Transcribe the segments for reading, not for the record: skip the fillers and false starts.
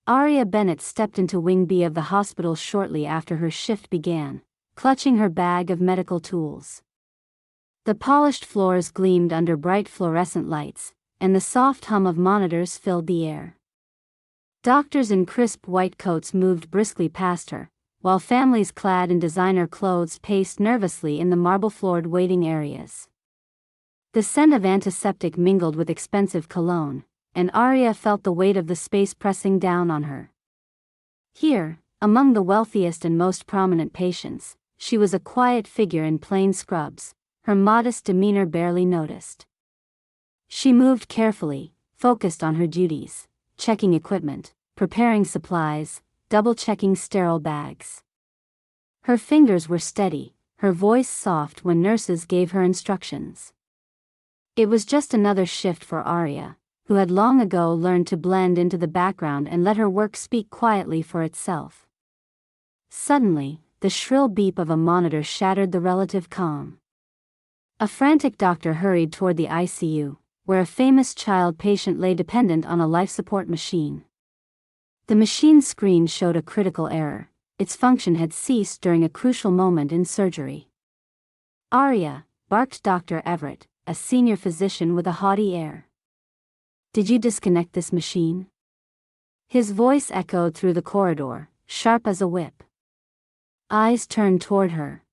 Aria Bennett stepped into Wing B of the hospital shortly after her shift began, clutching her bag of medical tools. The polished floors gleamed under bright fluorescent lights, and the soft hum of monitors filled the air. Doctors in crisp white coats moved briskly past her, while families clad in designer clothes paced nervously in the marble-floored waiting areas. The scent of antiseptic mingled with expensive cologne, and Aria felt the weight of the space pressing down on her. Here, among the wealthiest and most prominent patients, she was a quiet figure in plain scrubs, her modest demeanor barely noticed. She moved carefully, focused on her duties, checking equipment, preparing supplies, double-checking sterile bags. Her fingers were steady, her voice soft when nurses gave her instructions. It was just another shift for Aria, who had long ago learned to blend into the background and let her work speak quietly for itself. Suddenly, the shrill beep of a monitor shattered the relative calm. A frantic doctor hurried toward the ICU, where a famous child patient lay dependent on a life support machine. The machine's screen showed a critical error. Its function had ceased during a crucial moment in surgery. "Aria," barked Dr. Everett, a senior physician with a haughty air. "Did you disconnect this machine?" His voice echoed through the corridor, sharp as a whip. Eyes turned toward her.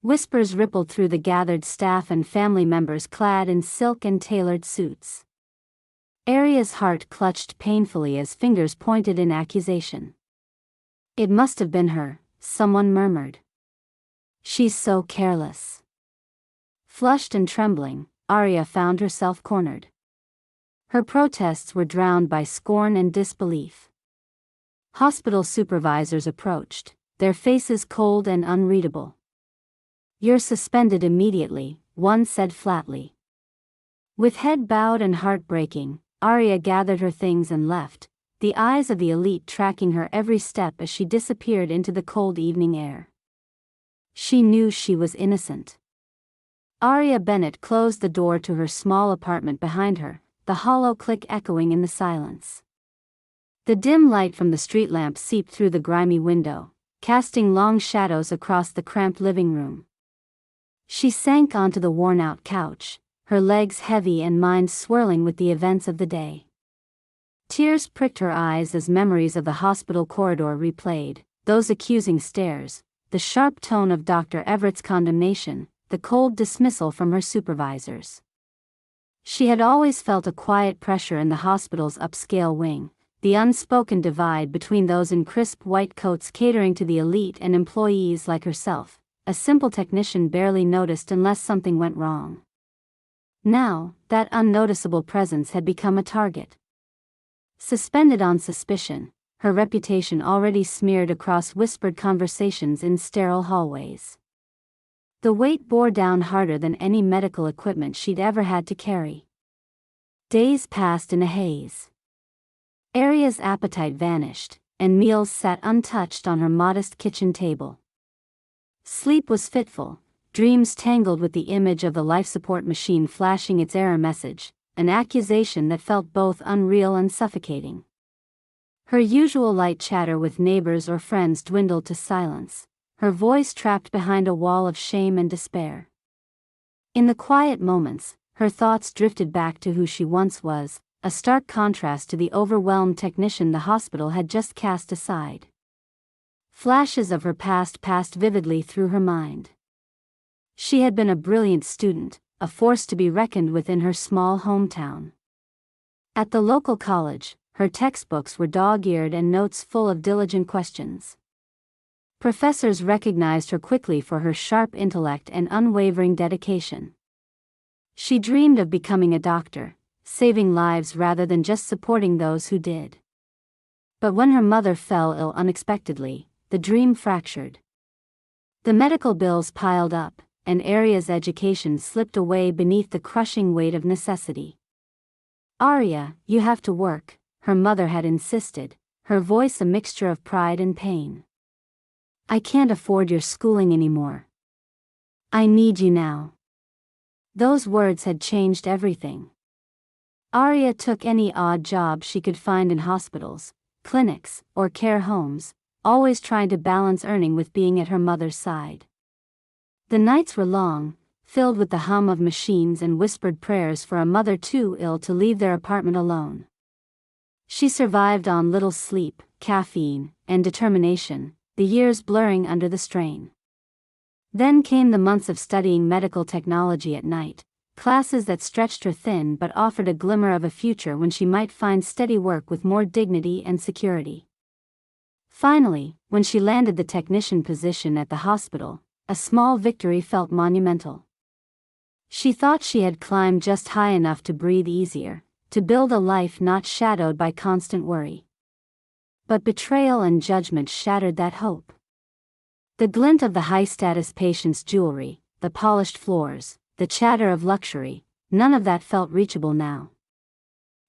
Whispers rippled through the gathered staff and family members clad in silk and tailored suits. Aria's heart clutched painfully as fingers pointed in accusation. "It must have been her," someone murmured. "She's so careless." Flushed and trembling, Aria found herself cornered. Her protests were drowned by scorn and disbelief. Hospital supervisors approached, their faces cold and unreadable. "You're suspended immediately," one said flatly. With head bowed and heart breaking, Aria gathered her things and left, the eyes of the elite tracking her every step as she disappeared into the cold evening air. She knew she was innocent. Aria Bennett closed the door to her small apartment behind her, the hollow click echoing in the silence. The dim light from the street lamp seeped through the grimy window, casting long shadows across the cramped living room. She sank onto the worn-out couch, her legs heavy and mind swirling with the events of the day. Tears pricked her eyes as memories of the hospital corridor replayed, those accusing stares, the sharp tone of Dr. Everett's condemnation, the cold dismissal from her supervisors. She had always felt a quiet pressure in the hospital's upscale wing, the unspoken divide between those in crisp white coats catering to the elite and employees like herself, a simple technician barely noticed unless something went wrong. Now, that unnoticeable presence had become a target. Suspended on suspicion, her reputation already smeared across whispered conversations in sterile hallways. The weight bore down harder than any medical equipment she'd ever had to carry. Days passed in a haze. Aria's appetite vanished, and meals sat untouched on her modest kitchen table. Sleep was fitful, dreams tangled with the image of the life support machine flashing its error message, an accusation that felt both unreal and suffocating. Her usual light chatter with neighbors or friends dwindled to silence, her voice trapped behind a wall of shame and despair. In the quiet moments, her thoughts drifted back to who she once was, a stark contrast to the overwhelmed technician the hospital had just cast aside. Flashes of her past passed vividly through her mind. She had been a brilliant student, a force to be reckoned with in her small hometown. At the local college, her textbooks were dog-eared and notes full of diligent questions. Professors recognized her quickly for her sharp intellect and unwavering dedication. She dreamed of becoming a doctor, saving lives rather than just supporting those who did. But when her mother fell ill unexpectedly, the dream fractured. The medical bills piled up, and Aria's education slipped away beneath the crushing weight of necessity. "Aria, you have to work," her mother had insisted, her voice a mixture of pride and pain. "I can't afford your schooling anymore. I need you now." Those words had changed everything. Aria took any odd job she could find in hospitals, clinics, or care homes, always trying to balance earning with being at her mother's side. The nights were long, filled with the hum of machines and whispered prayers for a mother too ill to leave their apartment alone. She survived on little sleep, caffeine, and determination, the years blurring under the strain. Then came the months of studying medical technology at night, classes that stretched her thin but offered a glimmer of a future when she might find steady work with more dignity and security. Finally, when she landed the technician position at the hospital, a small victory felt monumental. She thought she had climbed just high enough to breathe easier, to build a life not shadowed by constant worry. But betrayal and judgment shattered that hope. The glint of the high-status patient's jewelry, the polished floors, the chatter of luxury, none of that felt reachable now.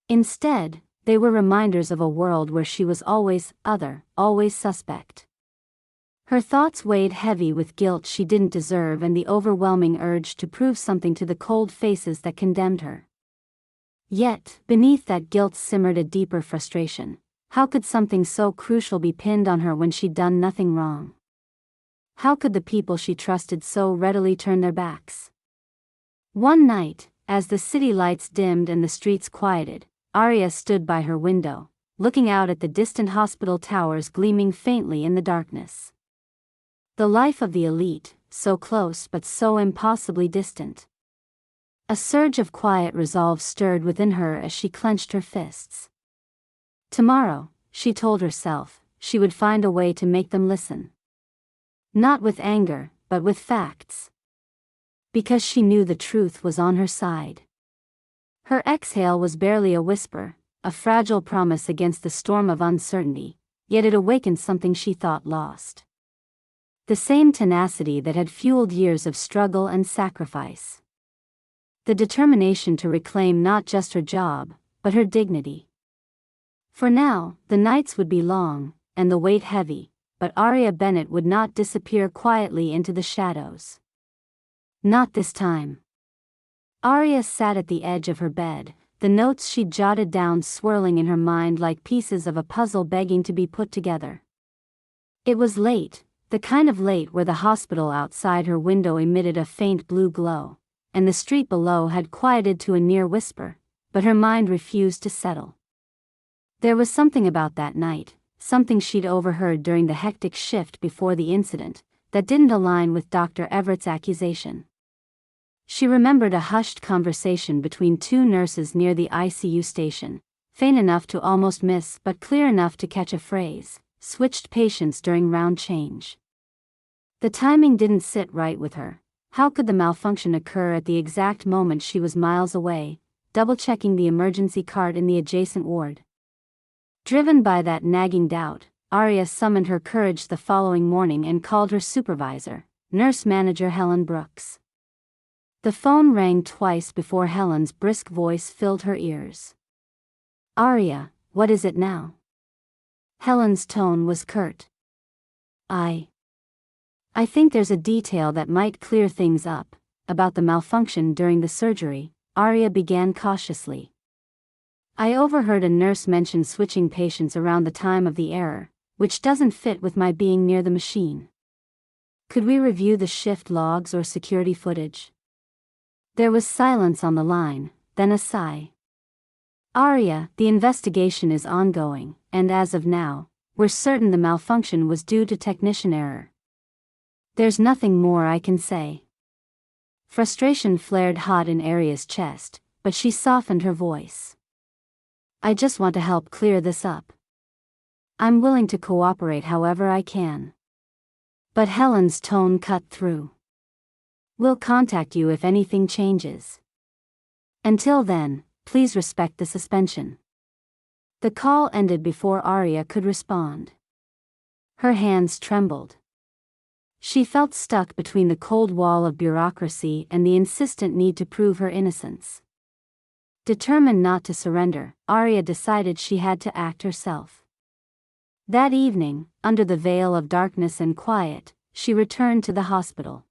Instead, they were reminders of a world where she was always other, always suspect. Her thoughts weighed heavy with guilt she didn't deserve and the overwhelming urge to prove something to the cold faces that condemned her. Yet, beneath that guilt simmered a deeper frustration. How could something so crucial be pinned on her when she'd done nothing wrong? How could the people she trusted so readily turn their backs? One night, as the city lights dimmed and the streets quieted, Arya stood by her window, looking out at the distant hospital towers gleaming faintly in the darkness. The life of the elite, so close but so impossibly distant. A surge of quiet resolve stirred within her as she clenched her fists. Tomorrow, she told herself, she would find a way to make them listen. Not with anger, but with facts. Because she knew the truth was on her side. Her exhale was barely a whisper, a fragile promise against the storm of uncertainty, yet it awakened something she thought lost. The same tenacity that had fueled years of struggle and sacrifice. The determination to reclaim not just her job, but her dignity. For now, the nights would be long, and the weight heavy, but Arya Bennett would not disappear quietly into the shadows. Not this time. Arya sat at the edge of her bed, the notes she'd jotted down swirling in her mind like pieces of a puzzle begging to be put together. It was late, the kind of late where the hospital outside her window emitted a faint blue glow, and the street below had quieted to a near whisper, but her mind refused to settle. There was something about that night, something she'd overheard during the hectic shift before the incident, that didn't align with Dr. Everett's accusation. She remembered a hushed conversation between two nurses near the ICU station, faint enough to almost miss but clear enough to catch a phrase, switched patients during round change. The timing didn't sit right with her. How could the malfunction occur at the exact moment she was miles away, double-checking the emergency cart in the adjacent ward? Driven by that nagging doubt, Arya summoned her courage the following morning and called her supervisor, nurse manager Helen Brooks. The phone rang twice before Helen's brisk voice filled her ears. "Arya, what is it now?" Helen's tone was curt. I think there's a detail that might clear things up, about the malfunction during the surgery," Arya began cautiously. "I overheard a nurse mention switching patients around the time of the error, which doesn't fit with my being near the machine. Could we review the shift logs or security footage?" There was silence on the line, then a sigh. "Arya, the investigation is ongoing, and as of now, we're certain the malfunction was due to technician error. There's nothing more I can say." Frustration flared hot in Arya's chest, but she softened her voice. "I just want to help clear this up. I'm willing to cooperate however I can." But Helen's tone cut through. "We'll contact you if anything changes. Until then, please respect the suspension." The call ended before Arya could respond. Her hands trembled. She felt stuck between the cold wall of bureaucracy and the insistent need to prove her innocence. Determined not to surrender, Arya decided she had to act herself. That evening, under the veil of darkness and quiet, she returned to the hospital.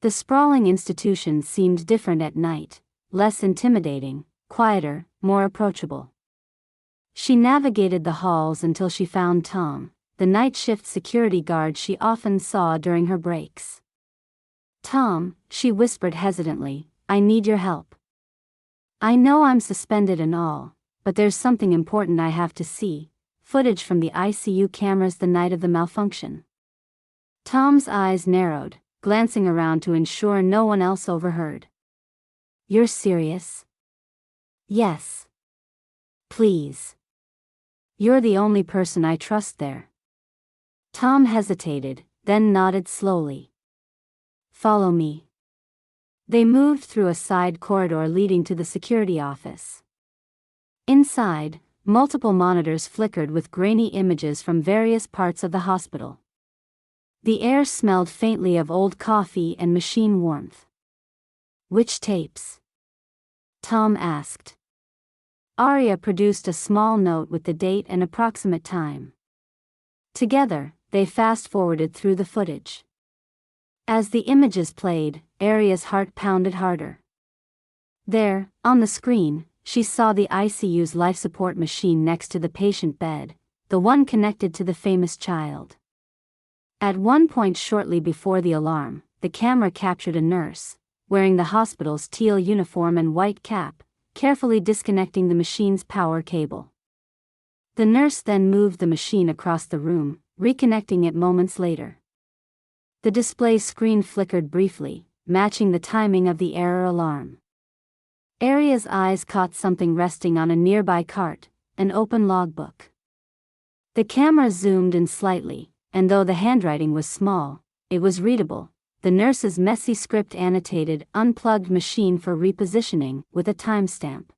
The sprawling institution seemed different at night, less intimidating, quieter, more approachable. She navigated the halls until she found Tom, the night shift security guard she often saw during her breaks. "Tom," she whispered hesitantly, "I need your help. I know I'm suspended and all, but there's something important I have to see, footage from the ICU cameras the night of the malfunction." Tom's eyes narrowed, glancing around to ensure no one else overheard. "You're serious?" "Yes. Please. You're the only person I trust there." Tom hesitated, then nodded slowly. "Follow me." They moved through a side corridor leading to the security office. Inside, multiple monitors flickered with grainy images from various parts of the hospital. The air smelled faintly of old coffee and machine warmth. "Which tapes?" Tom asked. Arya produced a small note with the date and approximate time. Together, they fast-forwarded through the footage. As the images played, Arya's heart pounded harder. There, on the screen, she saw the ICU's life support machine next to the patient bed, the one connected to the famous child. At one point shortly before the alarm, the camera captured a nurse, wearing the hospital's teal uniform and white cap, carefully disconnecting the machine's power cable. The nurse then moved the machine across the room, reconnecting it moments later. The display screen flickered briefly, matching the timing of the error alarm. Arya's eyes caught something resting on a nearby cart, an open logbook. The camera zoomed in slightly, and though the handwriting was small, it was readable. The nurse's messy script annotated "unplugged machine for repositioning" with a timestamp.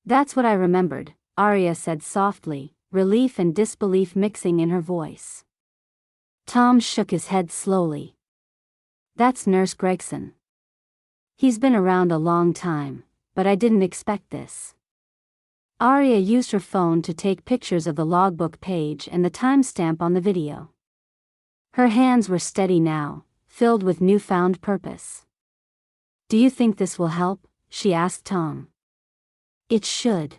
"That's what I remembered," Arya said softly, relief and disbelief mixing in her voice. Tom shook his head slowly. "That's Nurse Gregson. He's been around a long time, but I didn't expect this." Arya used her phone to take pictures of the logbook page and the timestamp on the video. Her hands were steady now, filled with newfound purpose. "Do you think this will help?" she asked Tom. "It should.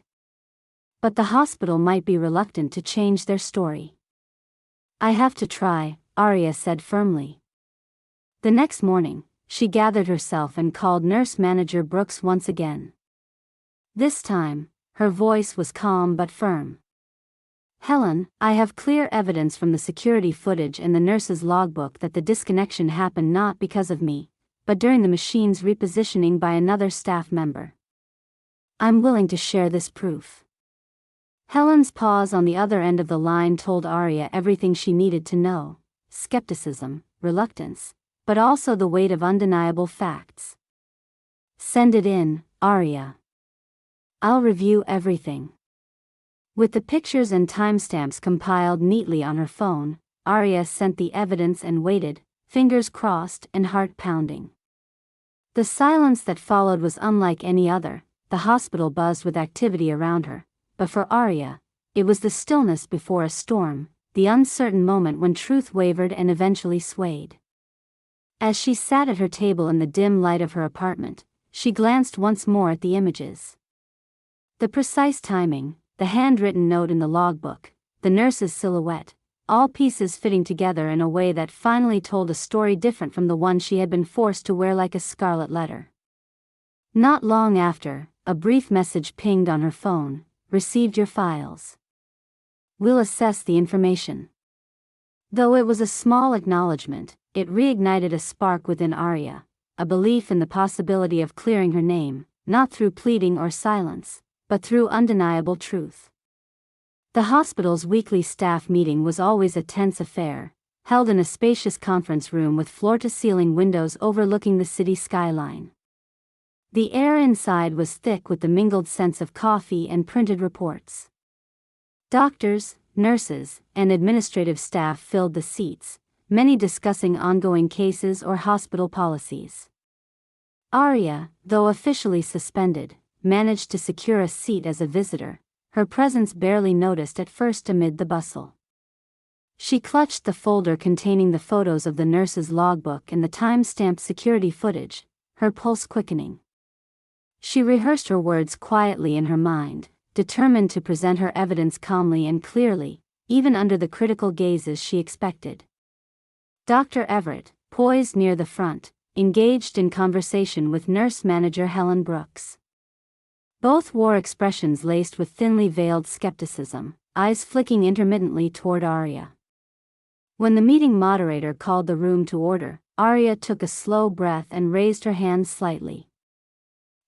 But the hospital might be reluctant to change their story." "I have to try," Arya said firmly. The next morning, she gathered herself and called Nurse Manager Brooks once again. This time, her voice was calm but firm. "Helen, I have clear evidence from the security footage and the nurse's logbook that the disconnection happened not because of me, but during the machine's repositioning by another staff member. I'm willing to share this proof." Helen's pause on the other end of the line told Arya everything she needed to know: skepticism, reluctance, but also the weight of undeniable facts. "Send it in, Arya. I'll review everything." With the pictures and timestamps compiled neatly on her phone, Arya sent the evidence and waited, fingers crossed and heart pounding. The silence that followed was unlike any other. The hospital buzzed with activity around her, but for Arya, it was the stillness before a storm, the uncertain moment when truth wavered and eventually swayed. As she sat at her table in the dim light of her apartment, she glanced once more at the images. The precise timing, the handwritten note in the logbook, the nurse's silhouette, all pieces fitting together in a way that finally told a story different from the one she had been forced to wear like a scarlet letter. Not long after, a brief message pinged on her phone: "Received your files. We'll assess the information." Though it was a small acknowledgement, it reignited a spark within Arya, a belief in the possibility of clearing her name, not through pleading or silence, but through undeniable truth. The hospital's weekly staff meeting was always a tense affair, held in a spacious conference room with floor-to-ceiling windows overlooking the city skyline. The air inside was thick with the mingled scents of coffee and printed reports. Doctors, nurses, and administrative staff filled the seats, many discussing ongoing cases or hospital policies. Arya, though officially suspended, managed to secure a seat as a visitor, her presence barely noticed at first amid the bustle. She clutched the folder containing the photos of the nurse's logbook and the time-stamped security footage, her pulse quickening. She rehearsed her words quietly in her mind, determined to present her evidence calmly and clearly, even under the critical gazes she expected. Dr. Everett, poised near the front, engaged in conversation with nurse manager Helen Brooks. Both wore expressions laced with thinly veiled skepticism, eyes flicking intermittently toward Arya. When the meeting moderator called the room to order, Arya took a slow breath and raised her hands slightly.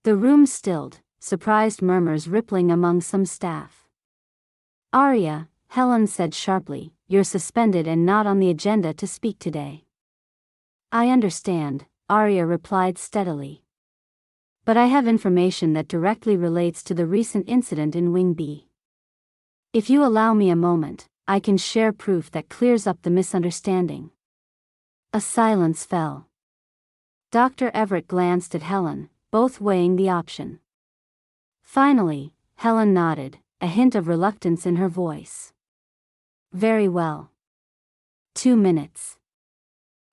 The room stilled, surprised murmurs rippling among some staff. "Arya," Helen said sharply, "you're suspended and not on the agenda to speak today." "I understand," Arya replied steadily. "But I have information that directly relates to the recent incident in Wing B. If you allow me a moment, I can share proof that clears up the misunderstanding." A silence fell. Dr. Everett glanced at Helen, both weighing the option. Finally, Helen nodded, a hint of reluctance in her voice. "Very well. 2 minutes."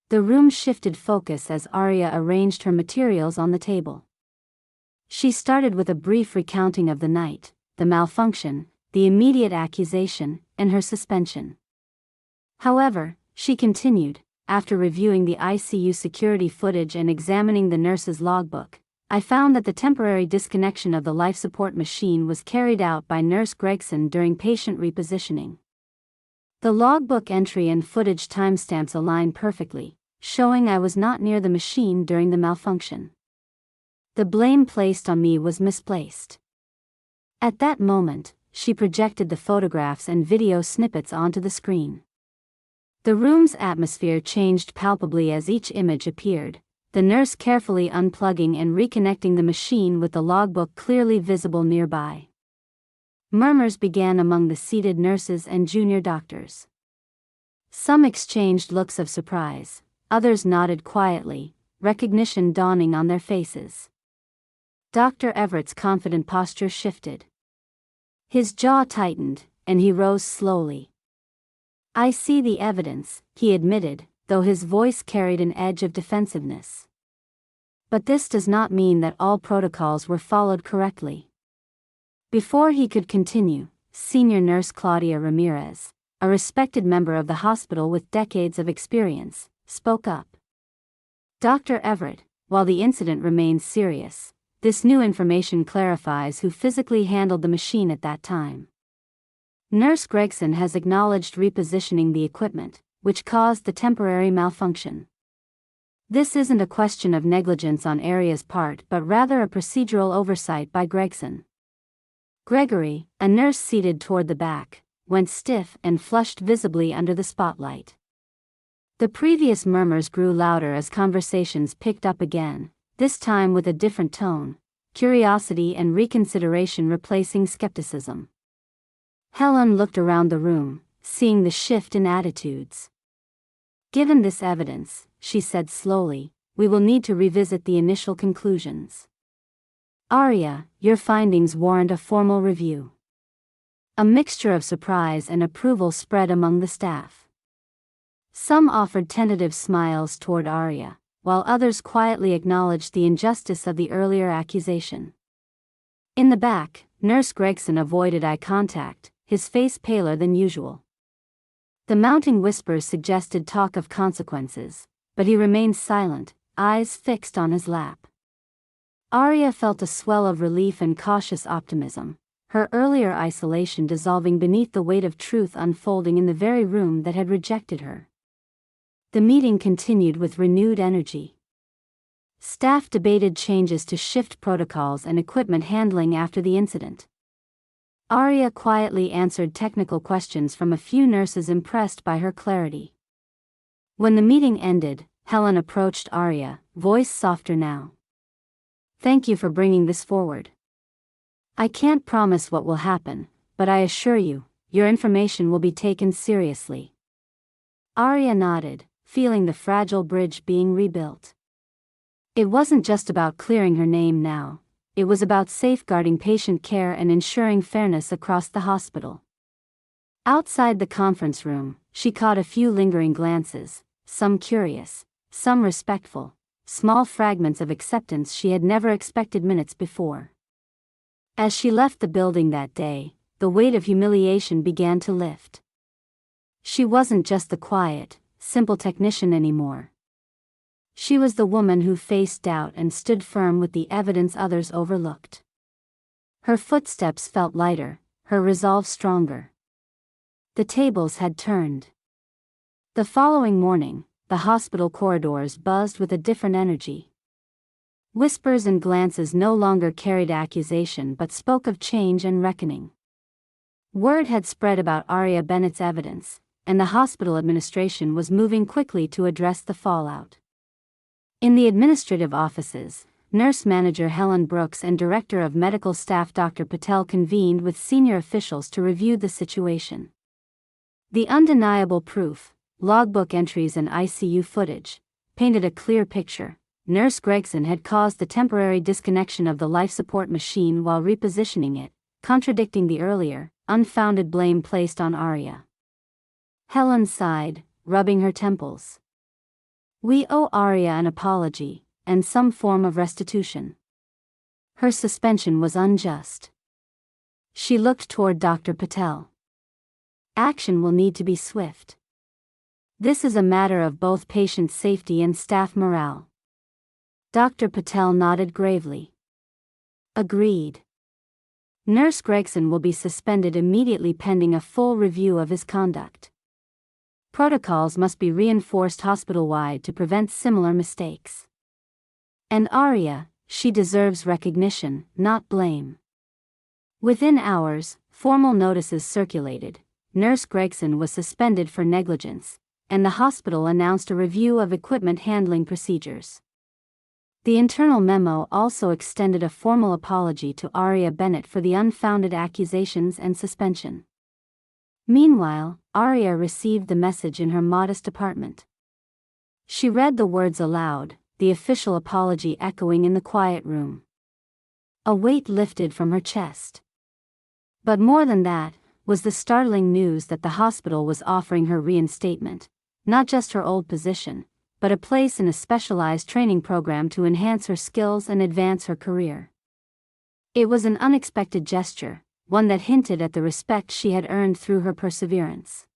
The room shifted focus as Arya arranged her materials on the table. She started with a brief recounting of the night, the malfunction, the immediate accusation, and her suspension. However, she continued, after reviewing the ICU security footage and examining the nurse's logbook, "I found that the temporary disconnection of the life support machine was carried out by Nurse Gregson during patient repositioning. The logbook entry and footage timestamps align perfectly, showing I was not near the machine during the malfunction. The blame placed on me was misplaced." At that moment, she projected the photographs and video snippets onto the screen. The room's atmosphere changed palpably as each image appeared, the nurse carefully unplugging and reconnecting the machine with the logbook clearly visible nearby. Murmurs began among the seated nurses and junior doctors. Some exchanged looks of surprise, others nodded quietly, recognition dawning on their faces. Dr. Everett's confident posture shifted. His jaw tightened, and he rose slowly. "I see the evidence," he admitted, though his voice carried an edge of defensiveness. "But this does not mean that all protocols were followed correctly." Before he could continue, senior nurse Claudia Ramirez, a respected member of the hospital with decades of experience, spoke up. "Dr. Everett, while the incident remains serious, this new information clarifies who physically handled the machine at that time. Nurse Gregson has acknowledged repositioning the equipment, which caused the temporary malfunction. This isn't a question of negligence on Arya's part but rather a procedural oversight by Gregson." Gregory, a nurse seated toward the back, went stiff and flushed visibly under the spotlight. The previous murmurs grew louder as conversations picked up again, this time with a different tone, curiosity and reconsideration replacing skepticism. Helen looked around the room, seeing the shift in attitudes. "Given this evidence," she said slowly, "we will need to revisit the initial conclusions. Arya, your findings warrant a formal review." A mixture of surprise and approval spread among the staff. Some offered tentative smiles toward Arya, while others quietly acknowledged the injustice of the earlier accusation. In the back, Nurse Gregson avoided eye contact, his face paler than usual. The mounting whispers suggested talk of consequences, but he remained silent, eyes fixed on his lap. Arya felt a swell of relief and cautious optimism, her earlier isolation dissolving beneath the weight of truth unfolding in the very room that had rejected her. The meeting continued with renewed energy. Staff debated changes to shift protocols and equipment handling after the incident. Arya quietly answered technical questions from a few nurses impressed by her clarity. When the meeting ended, Helen approached Arya, voice softer now. "Thank you for bringing this forward. I can't promise what will happen, but I assure you, your information will be taken seriously." Arya nodded, feeling the fragile bridge being rebuilt. It wasn't just about clearing her name now, it was about safeguarding patient care and ensuring fairness across the hospital. Outside the conference room, she caught a few lingering glances, some curious, some respectful, small fragments of acceptance she had never expected minutes before. As she left the building that day, the weight of humiliation began to lift. She wasn't just the quiet, simple technician anymore. She was the woman who faced doubt and stood firm with the evidence others overlooked. Her footsteps felt lighter, her resolve stronger. The tables had turned. The following morning, the hospital corridors buzzed with a different energy. Whispers and glances no longer carried accusation but spoke of change and reckoning. Word had spread about Aria Bennett's evidence, and the hospital administration was moving quickly to address the fallout. In the administrative offices, nurse manager Helen Brooks and director of medical staff Dr. Patel convened with senior officials to review the situation. The undeniable proof, logbook entries and ICU footage, painted a clear picture. Nurse Gregson had caused the temporary disconnection of the life support machine while repositioning it, contradicting the earlier, unfounded blame placed on Aria. Helen sighed, rubbing her temples. We owe Aria an apology, and some form of restitution. Her suspension was unjust. She looked toward Dr. Patel. Action will need to be swift. This is a matter of both patient safety and staff morale. Dr. Patel nodded gravely. Agreed. Nurse Gregson will be suspended immediately pending a full review of his conduct. Protocols must be reinforced hospital-wide to prevent similar mistakes. And Aria, she deserves recognition, not blame. Within hours, formal notices circulated. Nurse Gregson was suspended for negligence, and the hospital announced a review of equipment handling procedures. The internal memo also extended a formal apology to Aria Bennett for the unfounded accusations and suspension. Meanwhile, Aria received the message in her modest apartment. She read the words aloud, the official apology echoing in the quiet room. A weight lifted from her chest. But more than that, was the startling news that the hospital was offering her reinstatement, not just her old position, but a place in a specialized training program to enhance her skills and advance her career. It was an unexpected gesture, one that hinted at the respect she had earned through her perseverance.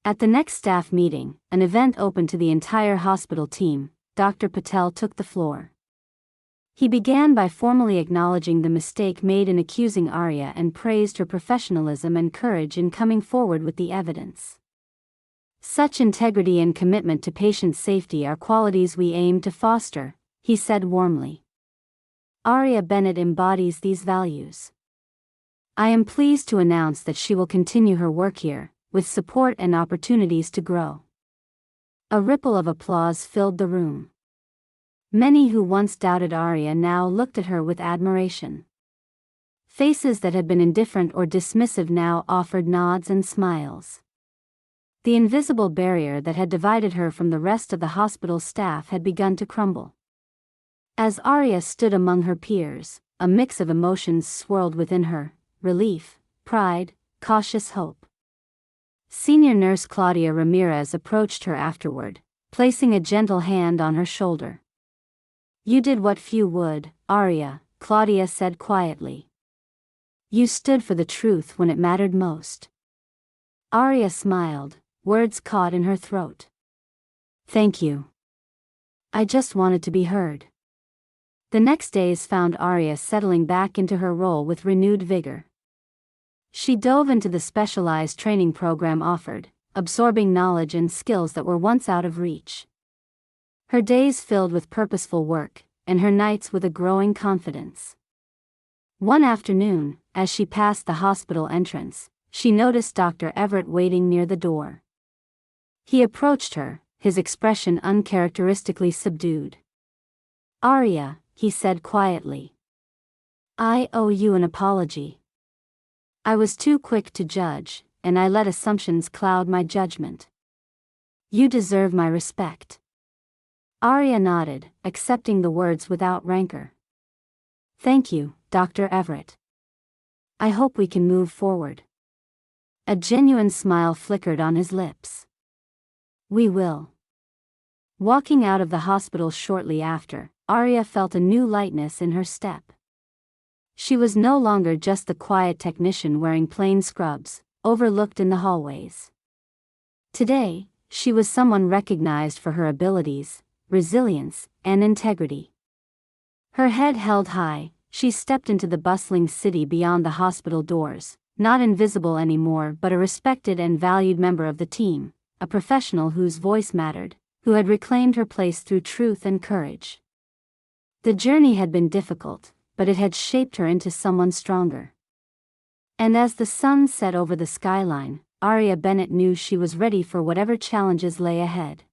At the next staff meeting, an event open to the entire hospital team, Dr. Patel took the floor. He began by formally acknowledging the mistake made in accusing Aria and praised her professionalism and courage in coming forward with the evidence. Such integrity and commitment to patient safety are qualities we aim to foster, he said warmly. Aria Bennett embodies these values. I am pleased to announce that she will continue her work here, with support and opportunities to grow. A ripple of applause filled the room. Many who once doubted Aria now looked at her with admiration. Faces that had been indifferent or dismissive now offered nods and smiles. The invisible barrier that had divided her from the rest of the hospital staff had begun to crumble. As Aria stood among her peers, a mix of emotions swirled within her: relief, pride, cautious hope. Senior nurse Claudia Ramirez approached her afterward, placing a gentle hand on her shoulder. You did what few would, Aria, Claudia said quietly. You stood for the truth when it mattered most. Aria smiled, words caught in her throat. Thank you. I just wanted to be heard. The next days found Aria settling back into her role with renewed vigor. She dove into the specialized training program offered, absorbing knowledge and skills that were once out of reach. Her days filled with purposeful work, and her nights with a growing confidence. One afternoon, as she passed the hospital entrance, she noticed Dr. Everett waiting near the door. He approached her, his expression uncharacteristically subdued. Aria, he said quietly. I owe you an apology. I was too quick to judge, and I let assumptions cloud my judgment. You deserve my respect. Aria nodded, accepting the words without rancor. Thank you, Dr. Everett. I hope we can move forward. A genuine smile flickered on his lips. We will. Walking out of the hospital shortly after, Aria felt a new lightness in her step. She was no longer just the quiet technician wearing plain scrubs, overlooked in the hallways. Today, she was someone recognized for her abilities, resilience, and integrity. Her head held high, she stepped into the bustling city beyond the hospital doors, not invisible anymore but a respected and valued member of the team, a professional whose voice mattered, who had reclaimed her place through truth and courage. The journey had been difficult, but it had shaped her into someone stronger. And as the sun set over the skyline, Aria Bennett knew she was ready for whatever challenges lay ahead.